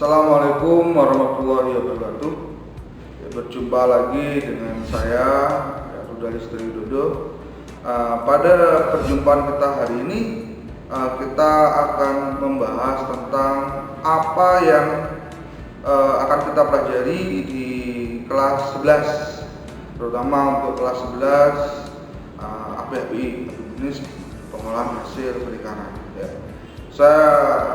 Assalamualaikum warahmatullahi wabarakatuh. Berjumpa lagi dengan saya, Rudali Setri Widodo. Pada perjumpaan kita hari ini, kita akan membahas tentang apa yang akan kita pelajari di kelas 11, terutama untuk kelas 11 APHBI, bisnis pengolahan hasil perikanan.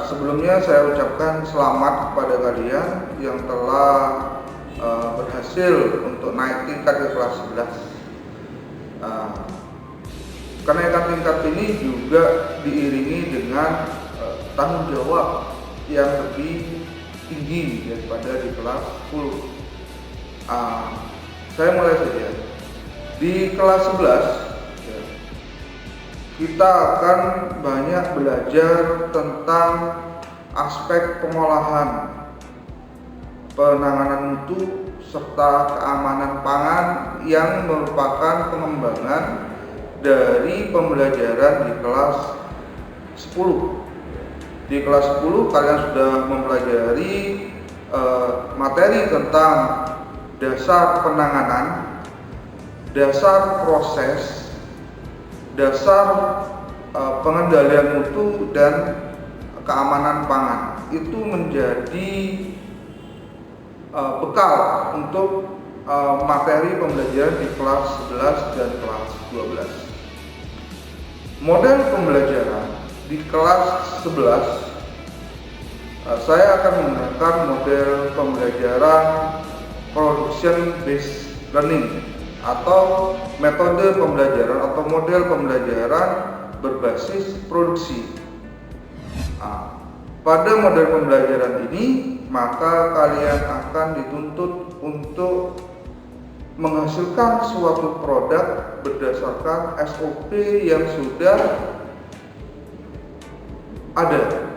Sebelumnya saya ucapkan selamat kepada kalian yang telah berhasil untuk naik tingkat ke kelas 11. Kenaikan tingkat ini juga diiringi dengan tanggung jawab yang lebih tinggi daripada di kelas 10. Saya mulai saja. Di kelas 11 kita akan banyak belajar tentang aspek pengolahan, penanganan mutu, serta keamanan pangan yang merupakan pengembangan dari pembelajaran di kelas 10. Di kelas 10 kalian sudah mempelajari materi tentang dasar penanganan, dasar proses, dasar pengendalian mutu dan keamanan pangan. Itu menjadi bekal untuk materi pembelajaran di kelas 11 dan kelas 12. Model pembelajaran di kelas 11 saya akan menggunakan model pembelajaran production based learning atau metode pembelajaran atau model pembelajaran berbasis produksi. Pada model pembelajaran ini, maka kalian akan dituntut untuk menghasilkan suatu produk berdasarkan SOP yang sudah ada.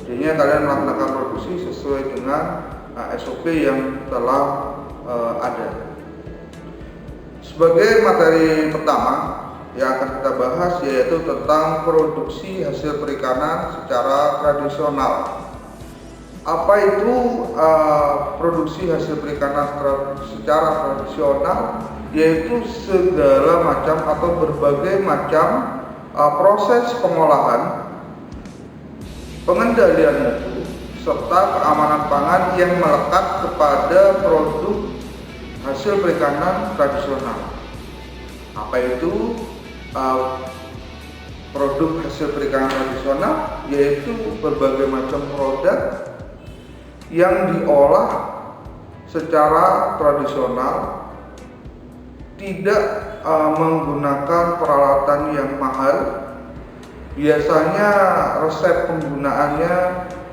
Jadinya kalian melakukan produksi sesuai dengan SOP yang telah ada. Sebagai materi pertama yang akan kita bahas yaitu tentang produksi hasil perikanan secara tradisional. Apa itu produksi hasil perikanan secara tradisional? Yaitu segala macam atau berbagai macam proses pengolahan, pengendalian mutu, serta keamanan pangan yang melekat kepada produk hasil perikanan tradisional. Apa itu produk hasil perikanan tradisional? Yaitu berbagai macam produk yang diolah secara tradisional, tidak menggunakan peralatan yang mahal. Biasanya resep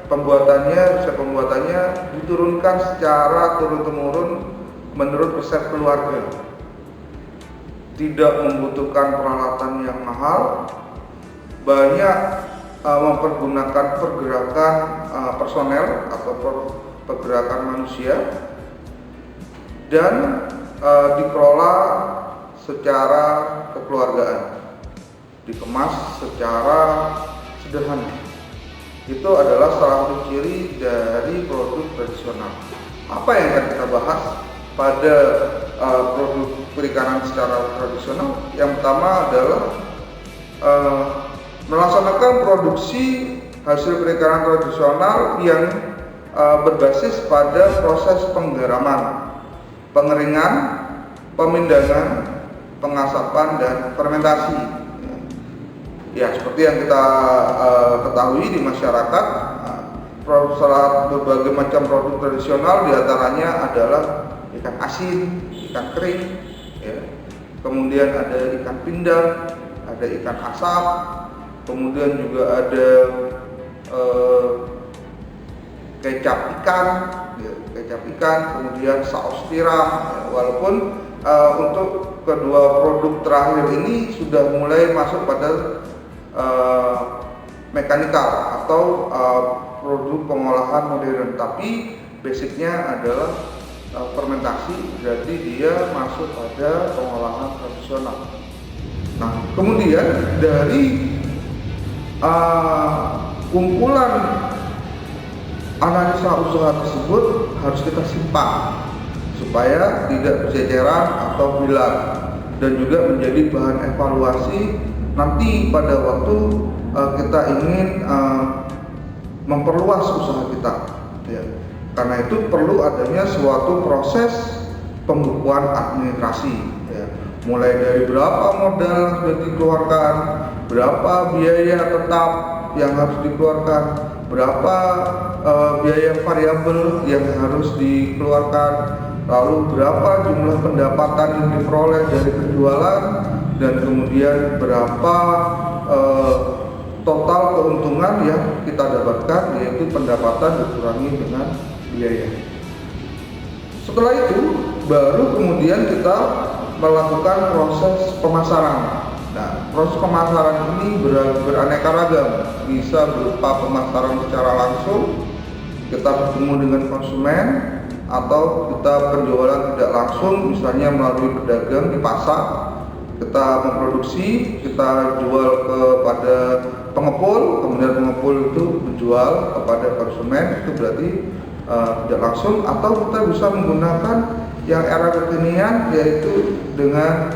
pembuatannya diturunkan secara turun-temurun menurut resep keluarga. Tidak membutuhkan peralatan yang mahal, banyak mempergunakan pergerakan personel atau pergerakan manusia, dan dikelola secara kekeluargaan, dikemas secara sederhana. Itu adalah salah satu ciri dari produk tradisional. Apa yang akan kita bahas pada produk perikanan secara tradisional? Yang pertama adalah melaksanakan produksi hasil perikanan tradisional yang berbasis pada proses penggaraman, pengeringan, pemindangan, pengasapan, dan fermentasi. Ya, seperti yang kita ketahui di masyarakat, berbagai macam produk tradisional diantaranya adalah ikan asin, ikan kering, ya. Kemudian ada ikan pindang, ada ikan asap, kemudian juga ada kecap ikan, kemudian saus tiram. Ya. Walaupun untuk kedua produk terakhir ini sudah mulai masuk pada mekanikal atau produk pengolahan modern, tapi basicnya adalah fermentasi, jadi dia masuk pada pengolahan tradisional. Nah, kemudian dari kumpulan analisa usaha tersebut harus kita simpan supaya tidak berceceran atau hilang, dan juga menjadi bahan evaluasi nanti pada waktu kita ingin memperluas usaha kita, ya. Karena itu perlu adanya suatu proses pembukuan administrasi, ya. Mulai dari berapa modal yang sudah dikeluarkan, berapa biaya tetap yang harus dikeluarkan, berapa biaya variabel yang harus dikeluarkan, lalu berapa jumlah pendapatan yang diperoleh dari penjualan, dan kemudian berapa total keuntungan yang kita dapatkan, yaitu pendapatan dikurangi dengan biaya. Setelah itu baru kemudian kita melakukan proses pemasaran. Nah, proses pemasaran ini beraneka ragam, bisa berupa pemasaran secara langsung, kita bertemu dengan konsumen, atau kita penjualan tidak langsung, misalnya melalui pedagang di pasar. Kita memproduksi, kita jual kepada pengepul, kemudian pengepul itu menjual kepada konsumen, itu berarti tidak langsung. Atau kita bisa menggunakan yang era kekinian, yaitu dengan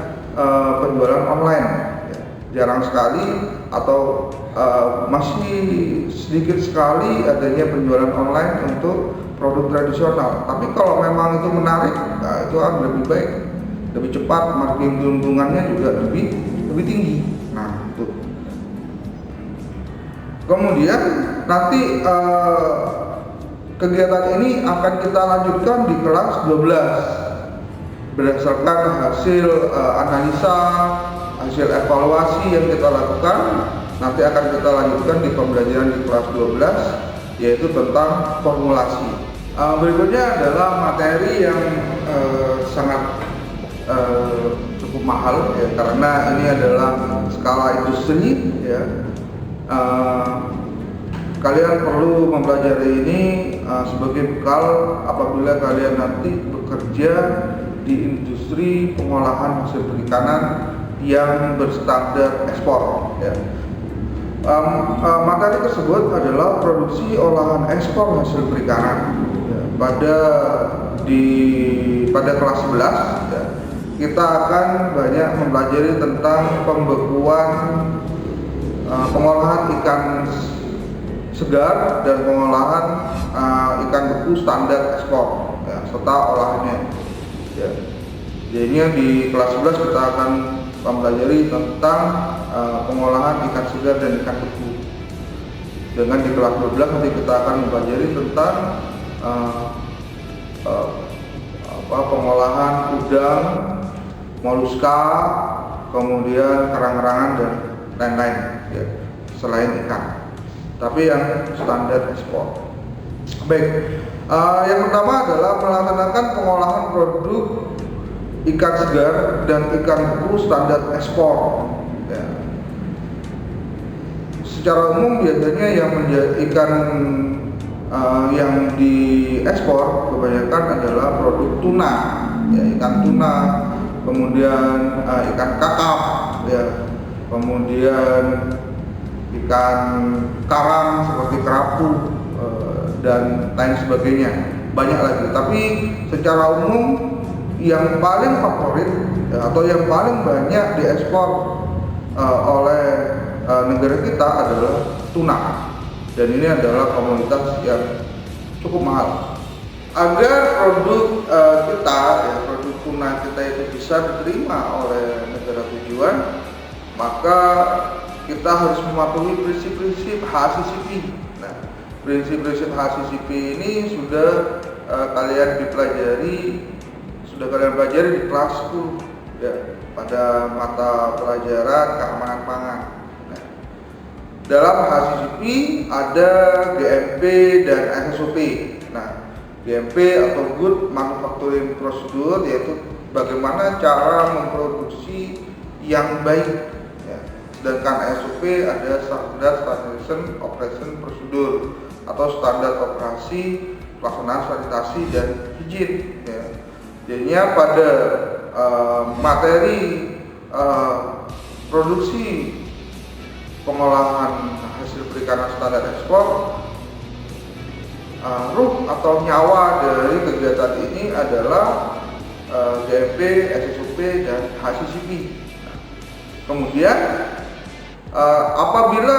penjualan online, ya. Jarang sekali atau masih sedikit sekali adanya penjualan online untuk produk tradisional. Tapi kalau memang itu menarik, nah itu akan lebih baik, lebih cepat, margin keuntungannya juga lebih tinggi. Nah, itu. Kemudian nanti kegiatan ini akan kita lanjutkan di kelas 12 berdasarkan hasil analisa, hasil evaluasi yang kita lakukan. Nanti akan kita lanjutkan di pembelajaran di kelas 12, yaitu tentang formulasi. Berikutnya adalah materi yang sangat cukup mahal, ya, karena ini adalah skala industri, ya. Kalian perlu mempelajari ini sebagai bekal apabila kalian nanti bekerja di industri pengolahan hasil perikanan yang berstandar ekspor, ya. Materi tersebut adalah produksi olahan ekspor hasil perikanan, ya. Pada kelas 11, ya, kita akan banyak mempelajari tentang pembekuan, pengolahan ikan segar dan pengolahan ikan beku standar ekspor, ya, serta olahannya, ya. Jadinya di kelas 11 kita akan mempelajari tentang pengolahan ikan segar dan ikan beku. Dengan di kelas 12 nanti kita akan mempelajari tentang pengolahan udang, moluska, kemudian kerang-kerangan dan lain-lain, ya, selain ikan, tapi yang standar ekspor. Baik, yang pertama adalah melaksanakan pengolahan produk ikan segar dan ikan beku standar ekspor, ya. Secara umum biasanya yang menjadi ikan yang diekspor kebanyakan adalah produk tuna, ya, ikan tuna, kemudian ikan kakap, ya, kemudian ikan karang seperti kerapu, dan lain sebagainya, banyak lagi. Tapi secara umum yang paling favorit, ya, atau yang paling banyak diekspor oleh negara kita adalah tuna, dan ini adalah komoditas yang cukup mahal. Agar produk kita, ya, produk tuna kita itu bisa diterima oleh negara tujuan, maka kita harus mematuhi prinsip-prinsip HACCP. Nah, prinsip-prinsip HACCP ini sudah kalian pelajari di kelas 10, ya, pada mata pelajaran keamanan pangan. Nah, dalam HACCP ada GMP dan SOP. Nah, GMP atau Good Manufacturing Procedure, yaitu bagaimana cara memproduksi yang baik, ya. Sedangkan SOP ada Standardization Operation Procedure atau standar operasi pelaksanaan sanitasi dan higien, ya. Jadinya pada materi produksi pengolahan hasil perikanan standar ekspor, ruh atau nyawa dari kegiatan ini adalah GMP, SSOP, dan HACCP. Kemudian apabila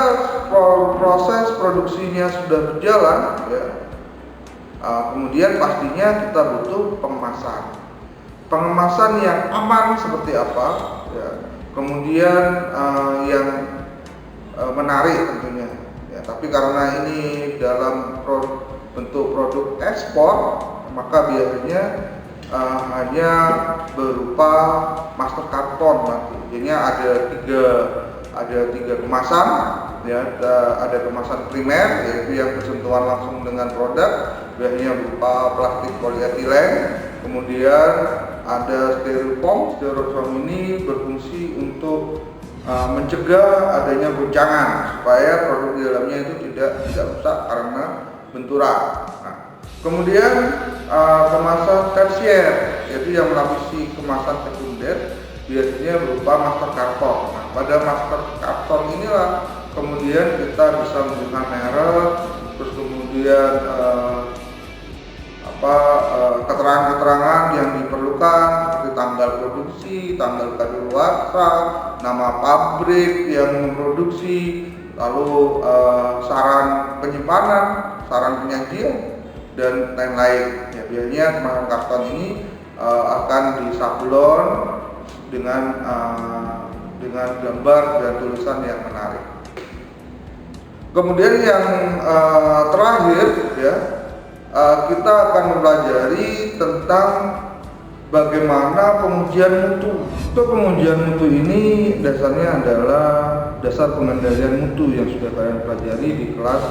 proses produksinya sudah berjalan, ya, kemudian pastinya kita butuh pengemasan. Pengemasan yang aman seperti apa? Ya. Kemudian yang menarik tentunya. Ya, tapi karena ini dalam bentuk produk ekspor, maka biasanya hanya berupa master karton nanti. Jadinya ada tiga kemasan, ya, ada kemasan primer yaitu yang bersentuhan langsung dengan produk, biasanya berupa plastik polietilen. Kemudian ada styrofoam. Styrofoam ini berfungsi untuk mencegah adanya goncangan supaya produk di dalamnya itu tidak rusak karena benturan. Nah, kemudian kemasan tersier, yaitu yang melapisi kemasan sekunder, biasanya berupa master karton. Nah, pada master karton inilah kemudian kita bisa menggunakan merek, terus kemudian keterangan-keterangan yang diperlukan seperti tanggal produksi, tanggal kadaluarsa, nama pabrik yang memproduksi, lalu saran penyimpanan, saran penyajian, dan lain-lain. Ya, biasanya kemasan karton ini akan disablon dengan gambar dan tulisan yang menarik. Kemudian yang terakhir, ya, kita akan mempelajari tentang bagaimana pengujian mutu. Untuk pengujian mutu ini dasarnya adalah dasar pengendalian mutu yang sudah kalian pelajari di kelas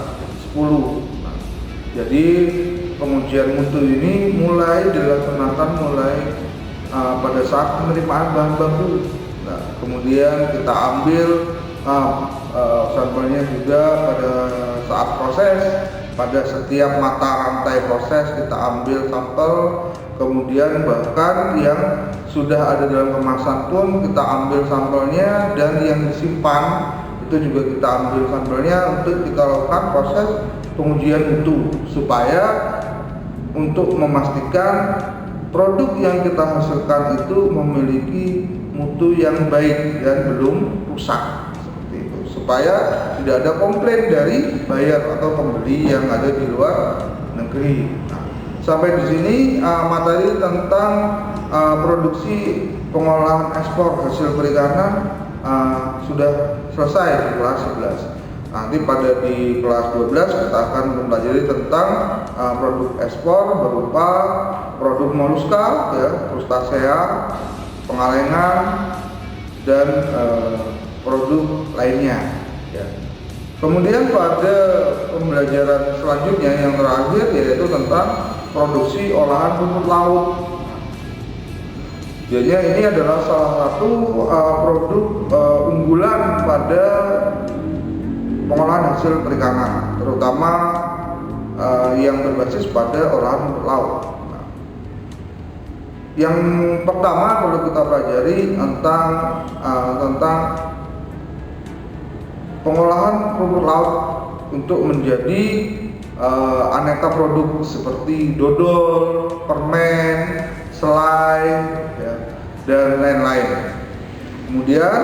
10. Nah, jadi pengujian mutu ini dilaksanakan pada saat penerimaan bahan baku. Nah, kemudian kita ambil sampelnya juga pada saat proses. Pada setiap mata rantai proses kita ambil sampel, kemudian bahkan yang sudah ada dalam kemasan pun kita ambil sampelnya, dan yang disimpan itu juga kita ambil sampelnya untuk kita lakukan proses pengujian mutu supaya untuk memastikan produk yang kita hasilkan itu memiliki mutu yang baik dan belum rusak, supaya tidak ada komplain dari buyer atau pembeli yang ada di luar negeri. Nah, sampai di sini materi tentang produksi pengolahan ekspor hasil perikanan sudah selesai di kelas 11. Nanti di kelas 12 kita akan mempelajari tentang produk ekspor berupa produk moluska, ya, krustasea, pengalengan, dan produk lainnya, ya. Kemudian pada pembelajaran selanjutnya yang terakhir yaitu tentang produksi olahan rumput laut. Jadi ini adalah salah satu produk unggulan pada pengolahan hasil perikanan, terutama yang berbasis pada olahan rumput laut. Nah, yang pertama perlu kita pelajari tentang pengolahan rumput laut untuk menjadi aneka produk seperti dodol, permen, selai, ya, dan lain-lain. Kemudian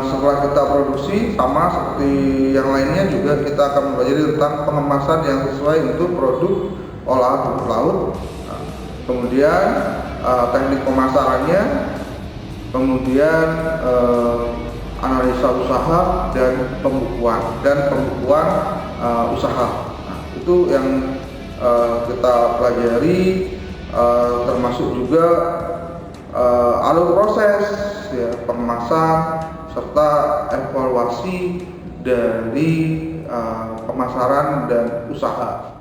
setelah kita produksi, sama seperti yang lainnya juga kita akan mempelajari tentang pengemasan yang sesuai untuk produk olahan rumput laut. Kemudian teknik pemasarannya, kemudian analisa usaha dan pembukuan usaha. Nah, itu yang kita pelajari, termasuk juga alur proses, ya, pengemasan serta evaluasi dari pemasaran dan usaha.